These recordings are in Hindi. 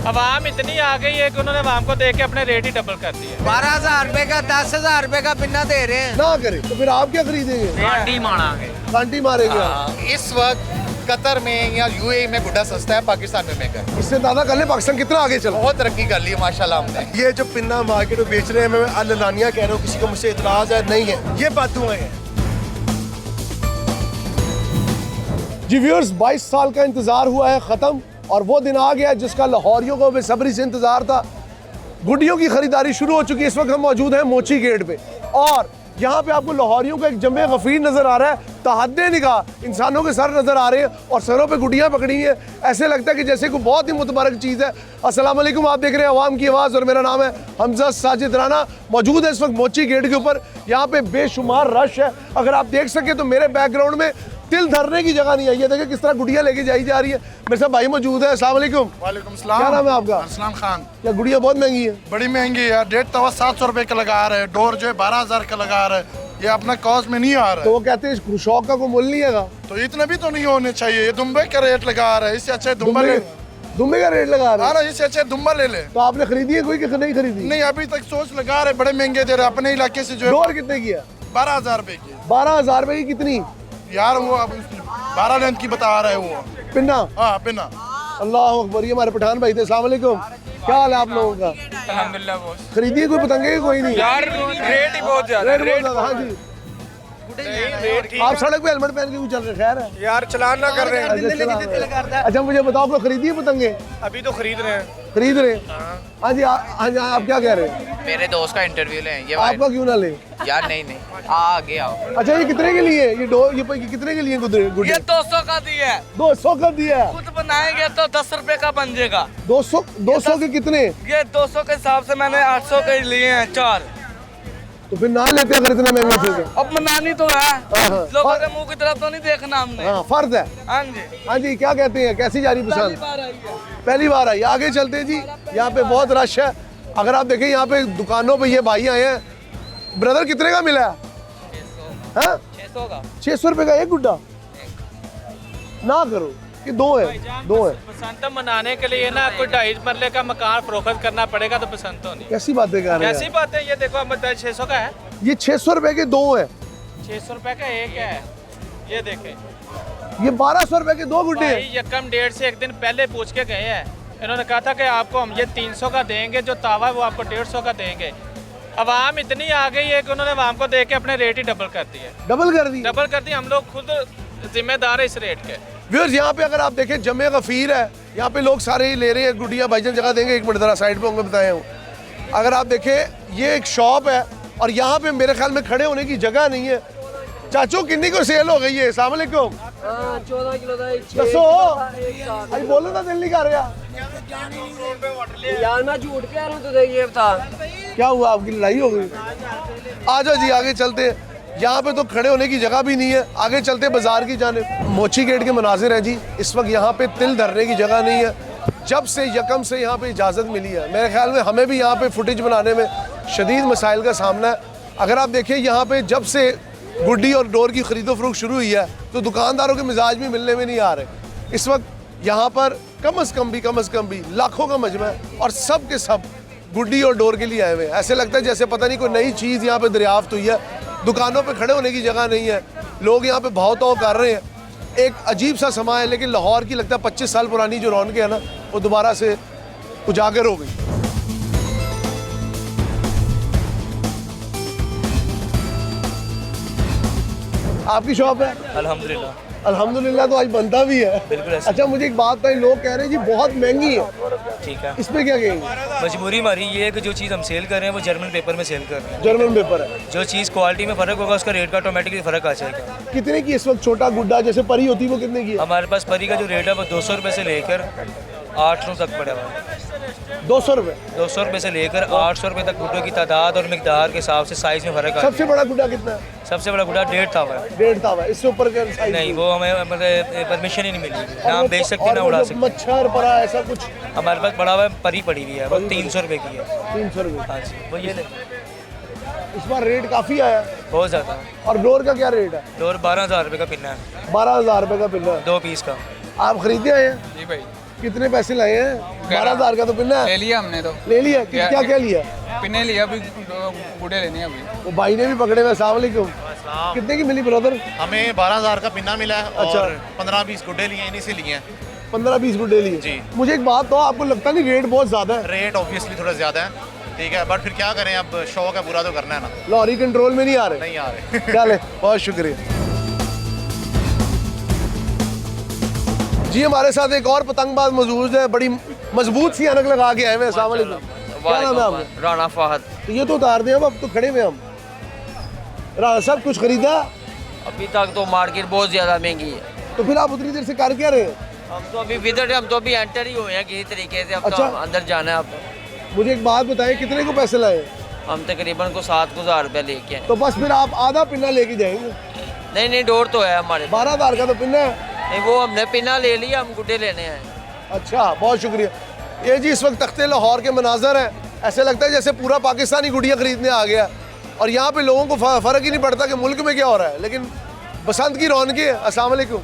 आवाम इतनी आ गई है कि उन्होंने आवाम को देख के अपने रेट ही डबल कर दिए। 12,000 रुपए का 10,000 रुपए का पिन्ना दे रहे हैं। ना करे तो फिर आप क्या खरीदेंगे? कांटी मारांगे। कांटी मारेंगे। इस वक्त कतर में या यूएई में गुड्डा सस्ता है, पाकिस्तान में महंगा है। इससे दादा कल पाकिस्तान कितना आगे चला। बहुत तरक्की कर ली है माशाल्लाह हमने। ये जो पिन्ना मार्केट में बेच रहे हैं, मैं अल्लानिया कह रहा हूँ, किसी को मुझसे इतराज है नहीं है, ये बातुएं हैं। जी व्यूअर्स, 22 साल का इंतजार हुआ है खत्म और वो दिन आ गया जिसका लाहौरियों को बेसब्री से इंतजार था। गुड्डियों की खरीदारी शुरू हो चुकी है। इस वक्त हम मौजूद हैं मोची गेट पे और यहाँ पे आपको लाहौरियों का एक जमे गफीर नजर आ रहा है। तहद्दे निगाह इंसानों के सर नजर आ रहे हैं और सरों पे गुड्डियाँ पकड़ी हैं। ऐसे लगता है कि जैसे कोई बहुत ही मुतबारक चीज़ है। अस्सलाम वालेकुम, आप देख रहे हैं अवाम की आवाज़ और मेरा नाम है हमजा साजिद राना। मौजूद है इस वक्त मोची गेट के ऊपर। यहाँ पे बेशुमार रश है। अगर आप देख सके तो मेरे बैकग्राउंड में तिल धरने की जगह नहीं है। ये देखिए किस तरह गुड़िया लेके जाई जा रही है। मेरे साथ भाई मौजूद है। अस्सलाम वालेकुम। वालेकुम सलाम। क्या नाम है आपका? अरसलान खान। क्या गुड़िया बहुत महंगी है? बड़ी महंगी है। डेढ़ तवा 700 रुपए का लगा रहे हैं। डोर जो है 12,000 का लगा रहे हैं। ये अपना कॉस्ट में नहीं आ रहा तो है। वो कहते हैं शौक का कोई मूल नहीं है। तो इतना भी तो नहीं होने चाहिए। ये दुम्बे का रेट लगा रहे हैं। इससे अच्छा दुम्बा ले। दुम्बे का रेट लगा रहे हैं। इससे अच्छा दुम्बा ले ले। तो आपने खरीदी है कोई कि नहीं खरीदी? नहीं, अभी तक सोच लगा रहे, बड़े महंगे दे रहे अपने इलाके से। जो है डोर कितने की है? 12,000 रुपए की। 12,000 रुपए की कितनी यार वो अब 12 लेंथ की बता रहे वो पिन्ना? हाँ पिन्ना। अल्लाह अकबर। ये हमारे पठान भाई थे। अस्सलाम वालेकुम। क्या हाल है आप लोगों का? अल्हम्दुलिल्लाह बॉस। खरीदी है कोई पतंगे की? कोई नहीं यार रेट ही बहुत ज्यादा रेट बहुत ज्यादा। हाँ जी। आप सड़क पे हेलमेट पहन के क्यों चल रहे? खैर है यार चलान ना कर रहे हैं। अच्छा मुझे बताओ, आपको खरीदी है पतंगे? अभी तो खरीद रहे हैं। खरीद रहे हैं? हाँ जी। हाँ जी, आप क्या कह रहे हैं? मेरे दोस्त का इंटरव्यू लें ये आपका क्यों ना ले? यार नहीं आगे आओ। अच्छा ये कितने के लिए? ये कितने के लिए गुड्डे? 200 का दिया है। 200 का दिया है। खुद बनाएंगे तो 10 रुपए का बन जाएगा। 200 के कितने? ये 200 के हिसाब से मैंने 800 के लिए हैं 4। तो फिर ना लेते अगर इतने महंगे थे तो। अब मनानी तो है। हाँ। लोगों के मुंह की तरफ तो नहीं देखना हमने। हाँ फर्ज है। हाँ जी। हाँ जी, क्या कहते हैं, कैसी जा रही पसंद? पहली बार आई। आगे चलते हैं जी। यहाँ पे बहुत रश है। अगर आप देखें यहाँ पे दुकानों पे ये भाई आए हैं। ब्रदर कितने का मिला है? 600 का। 600 रुपए का एक गुड्डा? ना करो, ये दो है। पसंद तो मनाने के लिए ना कोई 2.5 मरले का मकान फरोख्त करना पड़ेगा तो पसंद तो नहीं। कैसी बातें कर रहे हैं? कैसी बात है? ये देखो अब 600 का है। ये 600 रुपए के दो है। 600 रुपए का एक है। ये देखें। ये 1200 रुपए के दो गुड्डे हैं। भाई यकम डेढ़ से एक दिन पहले पूछ के गए हैं। इन्होंने कहा था कि आपको हम ये 300 का देंगे, जो तावा है वो आपको 150 का देंगे। आवाम इतनी आ गई है कि उन्होंने आवाम को देख के अपने रेट ही डबल कर दिए। डबल कर दी? डबल कर दिए। हम लोग खुद जिम्मेदार है इस रेट के। व्यूअर्स, यहाँ पे अगर आप देखें जमे गफीर है। यहाँ पे लोग सारे ही ले रहे हैं गुड्डियाँ। भाईजान जगह देंगे? एक मिनट जरा साइड पे होंगे, बताया हूँ। अगर आप देखें ये एक शॉप है और यहाँ पे मेरे ख्याल में खड़े होने की जगह नहीं है। चाचू किन्नी को सेल हो गई है? अस्सलाम वालेकुम। 14 किलो का दसो अभी बोलो ना, दिल नहीं कर रहा। यार मैं झूठ कह रहा हूँ तुझे। ये था क्या हुआ, आपकी लड़ाई हो गई? आ जाओ जी, आगे चलते हैं। यहाँ पे तो खड़े होने की जगह भी नहीं है। आगे चलते बाजार की जाने। मोची गेट के मनाजिर हैं जी। इस वक्त यहाँ पे तिल धरने की जगह नहीं है। जब से यकम से यहाँ पे इजाज़त मिली है, मेरे ख्याल में हमें भी यहाँ पे फुटेज बनाने में शदीद मसाइल का सामना है। अगर आप देखें यहाँ पे जब से गुड्डी और डोर की खरीदो फरोख्त शुरू हुई है तो दुकानदारों के मिजाज भी मिलने में नहीं आ रहे। इस वक्त यहाँ पर कम अज़ कम भी लाखों का मजमा है और सब के सब गुड्डी और डोर के लिए आए हुए हैं। ऐसे लगता है जैसे पता नहीं कोई नई चीज़ यहाँ पे दरियाफ्त हुई है। दुकानों पे खड़े होने की जगह नहीं है। लोग यहाँ पे भाव ताव कर रहे हैं। एक अजीब सा समा है, लेकिन लाहौर की लगता है 25 साल पुरानी जो रौनकें है ना, वो दोबारा से उजागर हो गई। आपकी शॉप है? अल्हम्दुलिल्लाह। अल्हम्दुलिल्लाह तो आज बनता भी है। बिल्कुल ऐसे। अच्छा मुझे एक बात बताइए, लोग कह रहे हैं जी बहुत महंगी है। ठीक है, इस पे क्या कहेंगे? मजबूरी हमारी ये है कि जो चीज़ हम सेल कर रहे हैं वो जर्मन पेपर में सेल कर रहे हैं। जर्मन पेपर है। जो चीज़ क्वालिटी में फ़र्क होगा उसका रेट का ऑटोमेटिकली फ़र्क आ जाएगा। कितने की इस वक्त छोटा गुड्डा जैसे परी होती है वो कितने की है? हमारे पास परी का जो रेट है वो 200 रुपये से लेकर 800 तक पड़ा हुआ है। 200 रुपये? 200 रुपये से लेकर 800 रुपये तक गुड्डों की तादाद और मिकदार के हिसाब से साइज़ में फ़र्क आ सबसे बड़ा गुड्डा कितना है? सबसे बड़ा गुड्डा 1.5 था है। 1.5 था। इससे ऊपर का size नहीं, वो हमें मतलब परमिशन ही नहीं मिली। ना हम बेच सकते ना उड़ा सकते। मच्छर पड़ा ऐसा कुछ? हमारे पास पड़ा हुआ है, परी पड़ी हुई है, वो 300 रुपये की है। 300 रुपये? हाँ जी, वो ये ले। इस बार रेट काफ़ी आया। बहुत ज़्यादा। और डोर का क्या रेट है? डोर 12,000 रुपये का पिन्ना है, 12,000 रुपये का पिल्ला। 2 पीस का। आप खरीदे आए हैं? जी भाई। कितने पैसे लाए हैं? 12,000 का तो पिन्ना है। ले लिया हमने तो। ले लिया? क्या क्या लिया? पिन्ने लिया, अभी गुड़े लेने हैं अभी। वो भाई ने भी पकड़े हुए। अस्सलाम वालेकुम। कितने की मिली ब्रदर? हमें 12,000 का पिन्ना मिला है अच्छा। और 15-20 गुड्डे लिए इन्हीं से लिए हैं। 15-20 गुड्डे लिए जी। मुझे एक बात तो, आपको लगता नहीं रेट बहुत ज्यादा है? रेट ऑब्वियसली थोड़ा ज़्यादा है, ठीक है, बट फिर क्या करें, अब शौक है, पूरा तो करना है ना। लाहौरी कंट्रोल में नहीं आ रहे? नहीं आ रहे। चले, बहुत शुक्रिया जी। हमारे साथ एक और पतंगबाज मौजूद है, बड़ी मजबूत सी अनक लगा के आए हुए हैं। अस्सलाम वालेकुम। क्या नाम है आपका? राना फहद। तो ये तो उतार दें, अब तो खड़े हुए हम। राणा साहब कुछ खरीदा? अभी तक तो मार्केट बहुत ज़्यादा महंगी है। तो फिर आप उतनी देर से कर क्या रहे हैं? हम तो अभी विजिट, हम तो अभी एंटर ही हुए हैं किसी तरीके से। अब अच्छा। तो अंदर जाना है। अब मुझे एक बात बताएं, कितने को पैसे लाए? हम तकरीबन को 7,000 रुपये लेके आए। तो बस फिर आप आधा पिन्ना लेके जाएंगे। नहीं नहीं, डोर तो है हमारे पास। 12,000 का तो पिन्ना है। नहीं, वो हमने पिन्ना ले लिया, हम गुड्डे लेने आए। अच्छा, बहुत शुक्रिया। ये जी इस वक्त तख्ते लाहौर के मनाजर हैं। ऐसे लगता है जैसे पूरा पाकिस्तानी गुड़िया खरीदने आ गया, और यहाँ पे लोगों को फ़र्क ही नहीं पड़ता कि मुल्क में क्या हो रहा है, लेकिन बसंत की रौनक है। अस्सलाम वालेकुम,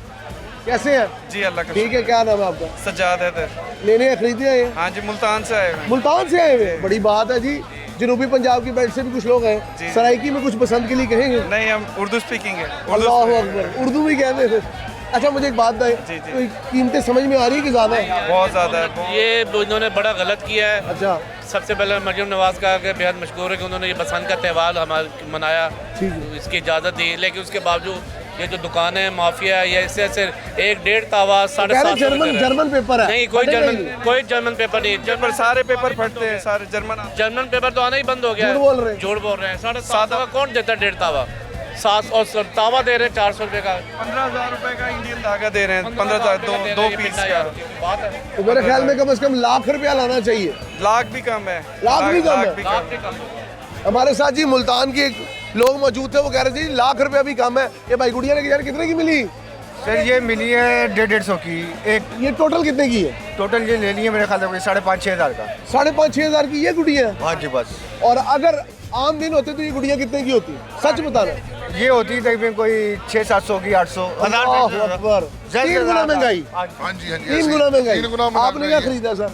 कैसे हैं? जी अल्लाह का ठीक है। क्या नाम है आपका? सज्जाद है इधर। लेने हैं, खरीदने आए हैं? हाँ जी, मुल्तान से आए हुए हैं। मुल्तान से आए हुए हैं, बड़ी बात है जी। जनूबी पंजाब की बेल्ट से भी कुछ लोग हैं। सराइकी में कुछ पसंद के लिए कहेंगे? नहीं, हम उर्दू स्पीकिंग है। अल्लाह अकबर, उर्दू भी कहते हैं फिर। अच्छा, मुझे एक बात बताएं, तो कीमतें समझ में आ रही है कि ज़्यादा है? बहुत ज़्यादा है। ये इन्होंने बड़ा गलत किया है। अच्छा, सबसे पहले मरियम नवाज का के बेहद मशहूर है कि उन्होंने ये बसंत का त्यौहार हमारा मनाया, ठीक है। इसकी इजाज़त दी, लेकिन उसके बावजूद ये जो दुकान है माफिया है, ये इससे ऐसे 1-1.5 तावा 750 जर्मन पेपर है? नहीं, कोई जर्मन पेपर नहीं। पर सारे पेपर फटते हैं, सारे जर्मन पेपर तो आना ही बंद हो गया। झूठ बोल रहे हैं। 7.5 तावा कौन देता है? 1.5 तावा 7 और तावा दे रहे हैं 400 रुपये का। 15,000 रुपए का इंडियन धागा दे रहे हैं। 15,000 दो पीस का। बात है, तो मेरे ख्याल में कम से कम लाख रुपया लाना चाहिए। लाख भी कम है। लाख भी कम है। हमारे साथ जी मुल्तान के एक लोग मौजूद थे, वो कह रहे थे जी लाख रुपया भी कम है। ये भाई गुड़िया लेके जा रहे, कितने की मिली? सर ये मिली है 150 की एक। ये टोटल कितने की है? टोटल ये ले लिए मेरे ख्याल से 5,500-6 हज़ार का। 5,500-6 की ये गुड़िया है? हाँ जी बस। और अगर आम दिन होते तो ये गुड़िया कितने की होती? सच बताना। ये होती तकरीबन कोई 600-700 की, 800। अल्लाह अकबर, 3 गुना महंगाई। हाँ जी, हाँ जी, 3 गुना महंगाई। 3 गुना आपने क्या खरीदा सर?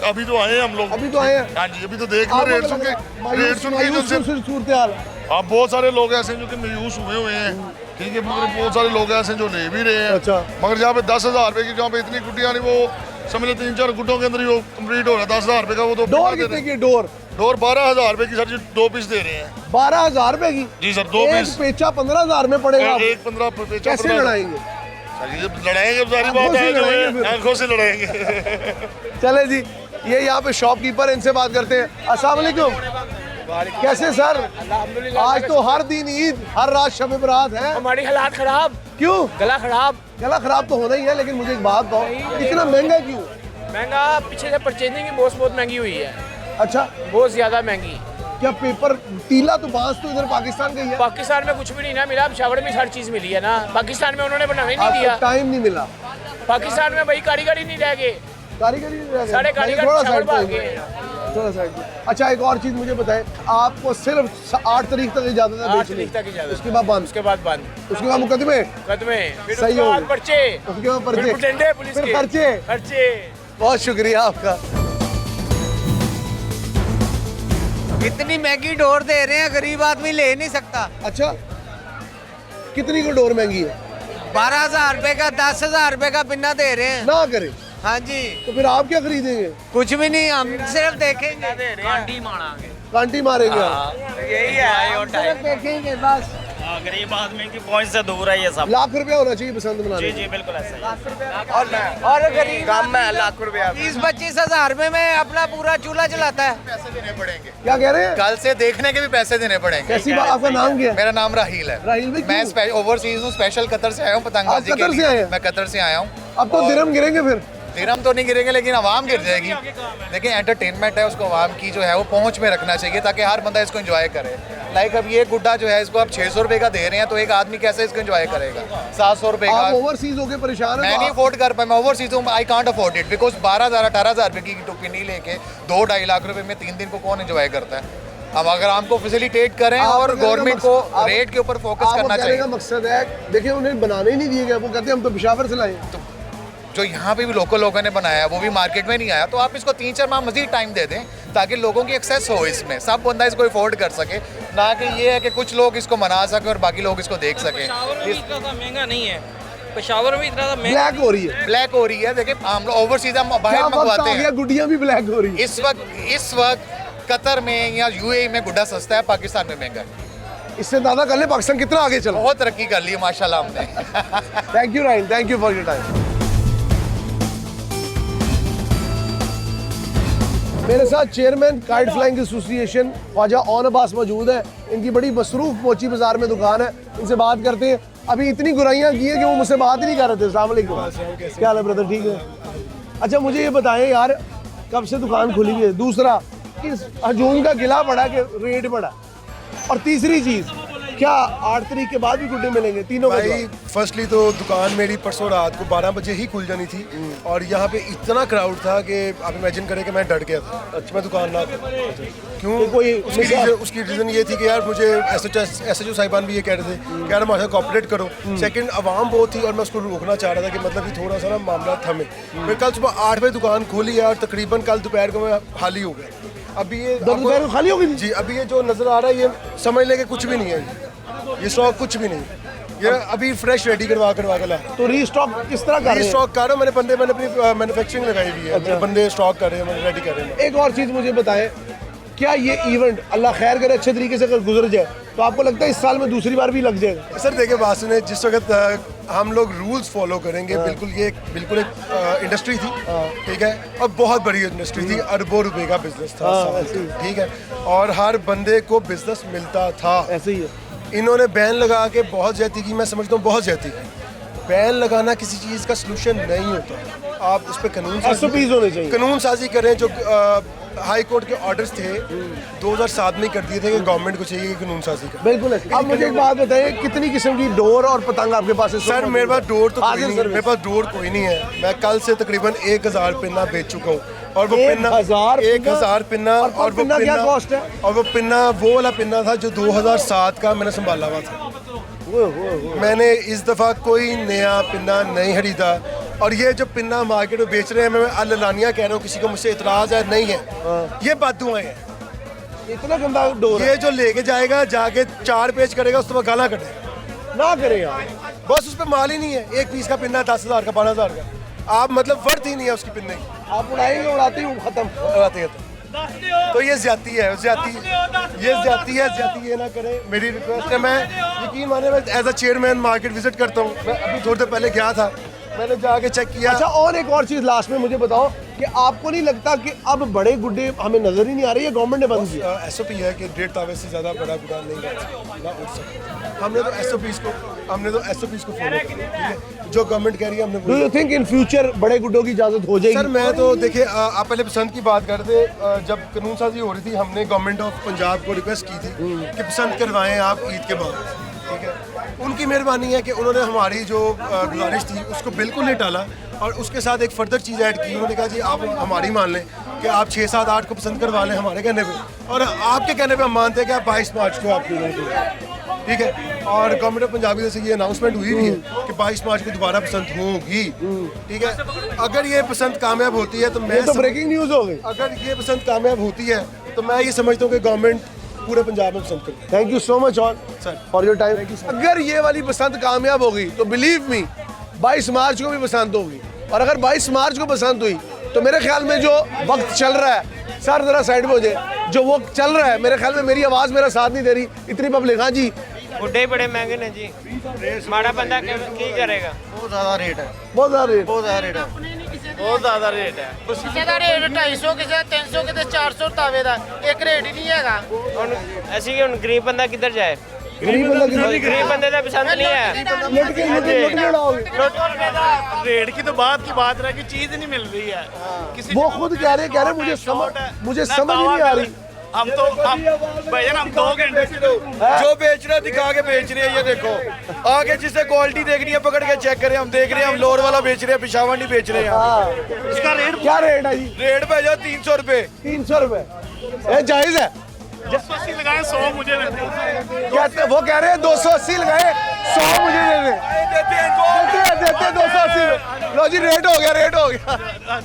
अभी तो आए हैं हम लोग। अभी तो आए हैं। हाँ जी, अभी तो देख लो रेट सुन के सूरत हाल। अब बहुत सारे लोग ऐसे हैं जो कि मायूस हुए हैं, ठीक है, मगर बहुत सारे लोग ऐसे हैं जो ले भी रहे हैं। अच्छा। मगर जहाँ पे 10,000 रुपए की, जहाँ पे इतनी गुड्डियाँ नहीं, वो समझ लो 3-4 गुड्डों के अंदर ही वो कंप्लीट हो रहा है। 10,000 रुपए का वो तो डोर कितने की? डोर 12,000 रुपए की सर जी, 2 पीस दे रहे हैं। 12,000 रुपए की? जी सर, 2 पीस। एक पेचा 15,000 में पड़ेगा। एक 15 पेचा। कैसे लड़ाएंगे? लड़ाएंगे, सारी बात है, आंखों से लड़ाएंगे। चले जी, ये यहाँ पे शॉपकीपर, इनसे बात करते हैं। अस्सलाम वालेकुम, कैसे सर? आज तो हर दिन ईद, हर रात शब बरात है। हमारी हालात खराब। क्यों? गला खराब। गला खराब तो होना ही है, लेकिन मुझे एक बात बताओ, इतना महंगा क्यों? महंगा पीछे से परचेजिंग की बहुत महंगी हुई है। अच्छा, बहुत ज्यादा महंगी। क्या पेपर तीला तो बांस तो इधर पाकिस्तान का ही है? पाकिस्तान में कुछ भी नहीं ना मिला, पिशावर में हर चीज मिली है ना। पाकिस्तान में उन्होंने बनाने नहीं दिया। टाइम नहीं मिला। पाकिस्तान में भाई कारीगर ही नहीं रह गए। कारीगरी नहीं रह गए। सारे कारीगर थोड़ा पिशावर साइड पे भाग हो गए। गए। थोड़ा साइड पे। अच्छा, एक और चीज मुझे बताएं, आपको सिर्फ 8 तारीख तक इजाजत है? 8 तारीख तक इजाजत। उसके बाद बंद? उसके बाद बंद। उसके बाद मुकदमे? फिर सही उसके हो बाद गई। पर्चे। उसके बाद पर्चे, फिर डंडे पुलिस फिर के। खर्चे। खर्चे। बहुत शुक्रिया आपका। इतनी महंगी डोर दे रहे हैं, गरीब आदमी ले नहीं सकता। अच्छा, कितनी को डोर महंगी है? 12,000 रुपए का, 10,000 रुपए का पिन्ना दे रहे हैं। ना करे हाँ जी, तो फिर आप क्या खरीदेंगे? कुछ भी नहीं, हम सिर्फ देखेंगे। कांटी मारेंगे यही है, सिर्फ देखेंगे बस। गरीब आदमी की पहुंच से दूर है ये सब। लाख रुपया होना चाहिए पसंद बनाने। जी बिल्कुल ऐसा ही। और गरीब लाख रुपया 20-25 हज़ार में मैं अपना पूरा चूल्हा चलाता है। पैसे देने पड़ेंगे। क्या कह रहे हैं? कल से देखने के भी पैसे देने पड़ेंगे। कैसी बात? आपका नाम क्या है? मेरा नाम राहील है। राहील भाई, मैं ओवरसीज हूँ, स्पेशल कतर से आया हूँ पतंगबाजी आप के कतर से लिए। आए हैं? मैं कतर से आया हूँ। अब तो दिरहम गिरेंगे फिर? दिरहम तो नहीं गिरेंगे, लेकिन आवाम गिर जाएगी। लेकिन एंटरटेनमेंट है, उसको आवाम की जो है वो पहुंच में रखना चाहिए, ताकि हर बंदा इसको एंजॉय करे। लाइक अब ये गुड्डा जो है, इसको आप 600 रुपए का दे रहे हैं, तो एक आदमी कैसे इसको एंजॉय करेगा? 700 रुपए का। आप ओवरसीज होके परेशान मैं हैं? नहीं अफोर्ड कर पाया, मैं ओवरसीज हूँ, I can't afford it, because 12,000-18,000 रुपए की टोपी नहीं लेके 2-2.5 लाख रुपए में 3 दिन को कौन एंजॉय करता है? अब अगर हमको फैसिलिटेट करें और गवर्नमेंट को रेट के ऊपर फोकस करना चाहिए। मकसद है, देखिए उन्हें बनाने ही नहीं दिए गए, वो कहते हैं हम तो पेशावर से लाए। जो यहाँ पे भी लोकल लोगों ने बनाया है वो भी मार्केट में नहीं आया, तो आप इसको 3-4 माह मजीद टाइम दे दें ताकि लोगों की एक्सेस हो इसमें, सब बंदा इसको अफोर्ड कर सके, ना कि ये है कि कुछ लोग इसको मना सके और बाकी लोग इसको देख सकें। महंगा नहीं है, पेशावर में इतना ब्लैक हो रही है, ब्लैक हो रही है। देखिए हम लोग ओवरसीज हम बाहर मंगवाते हैं, गुड्डियाँ भी ब्लैक हो रही है इस वक्त कतर में या यूएई में गुड्डा सस्ता है, पाकिस्तान में महंगा है। इससे दादा कर ले पाकिस्तान कितना आगे चला, बहुत तरक्की कर ली है माशाल्लाह हमने। थैंक यू राइन, thank you for your time. मेरे साथ chairman kite flying association Khwaja Aun Abbas मौजूद है। इनकी बड़ी मसरूफ मोची बाजार में दुकान है, इनसे बात करते हैं। अभी इतनी गुराइयाँ की है कि वो मुझसे बात ही नहीं कर रहे थे। अस्सलाम वालेकुम, क्या हाल है ब्रदर, ठीक है? अच्छा मुझे ये बताएं यार, कब से दुकान खुली हुई है? दूसरा, इस हजूम का गिला पड़ा कि रेट बढ़ा? और तीसरी चीज़, क्या 8 तारीख के बाद भी गुड्डे मिलेंगे तीनों भाई फर्स्टली तो दुकान मेरी परसों रात को 12 बजे ही खुल जानी थी और यहाँ पे इतना क्राउड था कि आप इमेजिन करें कि मैं डर गया था। अच्छा मैं दुकान ना क्यों, कोई उसकी रीज़न ये थी कि यार मुझे एसएचओ साहिबान भी ये कह रहे थे कि यार हमारे साथ कॉपरेट करो। सेकंड आवाम बहुत थी और मैं उसको रोकना चाह रहा था कि मतलब कि थोड़ा सा ना मामला थमे। फिर कल सुबह 8 बजे दुकान खोली है और तकरीबन कल दोपहर को मैं खाली हो गया। अभी ये दोपहर खाली हो गई जी, अभी ये जो नज़र आ रहा है ये समझ लें कि कुछ भी नहीं है, ये स्टॉक कुछ भी नहीं, ये अभी फ्रेश रेडी करवा के ला। तो रीस्टॉक किस तरह कर रहे हैं? रीस्टॉक कर रहा हूँ, मैंने अपनी मैन्युफैक्चरिंग लगाई हुई है। मेरे बंदे स्टॉक कर रहे हैं, रेडी कर रहे हैं। एक और चीज़ मुझे बताएं, क्या ये इवेंट अल्लाह खैर करे अच्छे तरीके से अगर गुजर जाए तो आपको लगता है इस साल में दूसरी बार भी लग जाएगा? सर देखिए बात सुने, जिस वक्त हम लोग रूल्स फॉलो करेंगे, बिल्कुल एक इंडस्ट्री थी, ठीक है, और बहुत बड़ी इंडस्ट्री थी, अरबों रुपए का बिजनेस था, ठीक है, और हर बंदे को बिजनेस मिलता था। ऐसे ही है। इन्होंने बैन लगा के बहुत ज्यादती की, मैं समझता हूँ बहुत ज्यादती की। बैन लगाना किसी चीज़ का सलूशन नहीं होता, आप उस पर कानून साजी करें। जो हाई कोर्ट के ऑर्डर्स थे 2007 में कर दिए थे कि गवर्नमेंट को चाहिए कि कानून साजी करें। बिल्कुल। अब मुझे एक बात बताइए, कितनी किस्म की डोर और पतंग आपके पास है? सर मेरे पास डोर तो कोई नहीं है, मेरे पास डोर कोई नहीं है। मैं कल से तकरीबन 1000 पिन्ना बेच चुका हूँ और वो पिन्ना 1000 पिन्ना, और वो पिन्ना क्या कॉस्ट है? और वो पिन्ना वो वाला पिन्ना था जो 2007 का मैंने संभाला हुआ था। मैंने इस दफ़ा कोई नया पिन्ना नहीं खरीदा। और ये जो पिन्ना मार्केट में बेच रहे हैं, मैं अल्लानिया कह रहा हूँ, किसी को मुझसे इतराज़ है नहीं है, ये बददुआएं हैं। इतना गंदा डोर ये जो लेके जाएगा जाके 4 पेज करेगा, उस तो गाला कटे ना करे यार, बस उस पर माल ही नहीं है। एक पीस का पिन्ना 10,000 का 12,000 का, आप मतलब वर्थ ही नहीं है उसकी पिन्ने की। आप उड़ाएंगे, उड़ाते ही खत्म। तो ये ज्यादती है, ज्यादती ये ना करें, मेरी रिक्वेस्ट है। मैं यकीन माने, मैं as a chairman market visit करता हूँ, मैं अभी थोड़ी देर पहले गया था, मैंने जाके चेक किया। अच्छा और एक और चीज़ लास्ट में मुझे बताओ कि आपको नहीं लगता कि अब बड़े गुड्डे हमें नजर ही नहीं आ रही है? गवर्नमेंट ने बंद किया। SOP है कि 1.5 तावे से ज़्यादा बड़ा गुड्डा नहीं ना उठ सकता। हमने तो SOPs को फॉलो किया, जो गवर्नमेंट कह रही है हमने। Do you think in future बड़े गुड्डों की इजाज़त हो जाएगी? सर मैं तो देखिए, आप पहले पसंद की बात करते, जब कानून साजी हो रही थी, हमने गवर्नमेंट ऑफ पंजाब को रिक्वेस्ट की थी कि पसंद करवाएं आप ईद के बाद, ठीक है। उनकी मेहरबानी है कि उन्होंने हमारी जो गुजारिश थी उसको बिल्कुल नहीं टाला और उसके साथ एक फर्दर चीज़ ऐड की। उन्होंने कहा जी आप हमारी मान लें कि आप 6, 7, 8 को पसंद करवा लें हमारे कहने पे, और आपके कहने पे हम मानते हैं कि आप 22 मार्च को आपकी, ठीक है। और गवर्नमेंट ऑफ पंजाब से ये अनाउंसमेंट हुई भी है कि 22 मार्च को दोबारा पसंद होगी, ठीक है। अगर ये पसंद कामयाब होती है तो मैं तो ब्रेकिंग न्यूज़ हो गई। अगर ये पसंद कामयाब होती है तो मैं ये समझता हूँ कि गवर्नमेंट पूरे पंजाब में पसंद करें। Thank you so much all for your time. अगर ये वाली पसंद कामयाब होगी तो बिलीव मी 22 मार्च को भी पसंद होगी, और अगर 22 मार्च को पसंद हुई तो मेरे ख्याल में जो वक्त चल रहा है, सर जरा साइड में हो जाए, जो वो चल रहा है मेरे ख्याल में मेरी आवाज़ मेरा साथ नहीं दे रही, इतनी पब्लिक। हाँ जी, गुड्डे बड़े महंगे ने जी, माड़ा बंदा की करेगा? बहुत ज़्यादा रेट है, बहुत ज़्यादा रेट, बहुत ज़्यादा रेट है, बहुत ज़्यादा रेट है। ਕਿਸੇ ਦਾ ਰੇਟ 250, ਕਿਸੇ ਦਾ 300, ਕਿਸੇ 400 ਤਾਵੇ ਦਾ, ਇੱਕ ਰੇਟ ਹੀ ਨਹੀਂ ਹੈਗਾ। ਹੁਣ ਅਸੀਂ ਹੁਣ ਗਰੀਬ ਬੰਦਾ ਕਿੱਧਰ ਜਾਏ? गरीब बंदा गरीब बंदे का पसंद नहीं है। लुट के उड़ाओगे। रेट की तो बात रहेगी, चीज नहीं मिल रही है। वो खुद कह रहे मुझे समझ ही नहीं आ रही। हम भैया हम 2 घंटे जो बेच रहे दिखा के बेच रहे हैं। ये देखो आगे जिसे क्वालिटी देखनी है पकड़ के चेक करें, हम देख रहे हैं, हम लोअर वाला बेच रहे हैं, पिशावर नहीं बेच रहे हैं। इसका रेट क्या रेट है जी? रेट भैया 300 रुपए। 300 रुपए जायज है? 280 लगाए 100 मुझे दे दो। कहते वो कह रहे हैं 280 लगाए 100 मुझे दे दे। देते 280। लो जी रेट हो गया।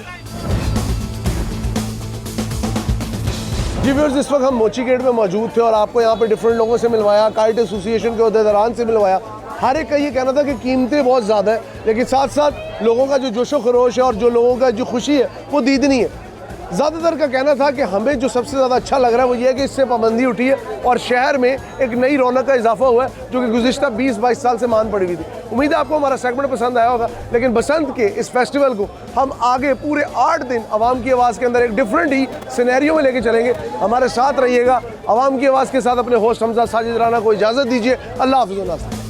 जी व्यूअर्स, इस वक्त हम मोची गेट में मौजूद थे और आपको यहाँ पे डिफरेंट लोगों से मिलवाया, काइट एसोसिएशन के अहदेदारान से मिलवाया। हर एक का ये कहना था कि कीमतें बहुत ज़्यादा है, लेकिन साथ साथ लोगों का जो जोशो खरोश है और जो लोगों का जो खुशी है वो दीदनी है। ज़्यादातर का कहना था कि हमें जो सबसे ज़्यादा अच्छा लग रहा है वो ये है कि इससे पाबंदी उठी है और शहर में एक नई रौनक का इजाफा हुआ है जो कि गुज़िश्ता 20-22 साल से मान पड़ी हुई थी। उम्मीद है आपको हमारा सेगमेंट पसंद आया होगा, लेकिन बसंत के इस फेस्टिवल को हम आगे पूरे 8 दिन आवाम की आवाज़ के अंदर एक डिफरेंट ही सिनेरियो में लेके चलेंगे। हमारे साथ रहिएगा। आवाम की आवाज़ के साथ अपने होस्ट हमजा साजिद राना को इजाज़त दीजिए। अल्लाह हाफ़िज़।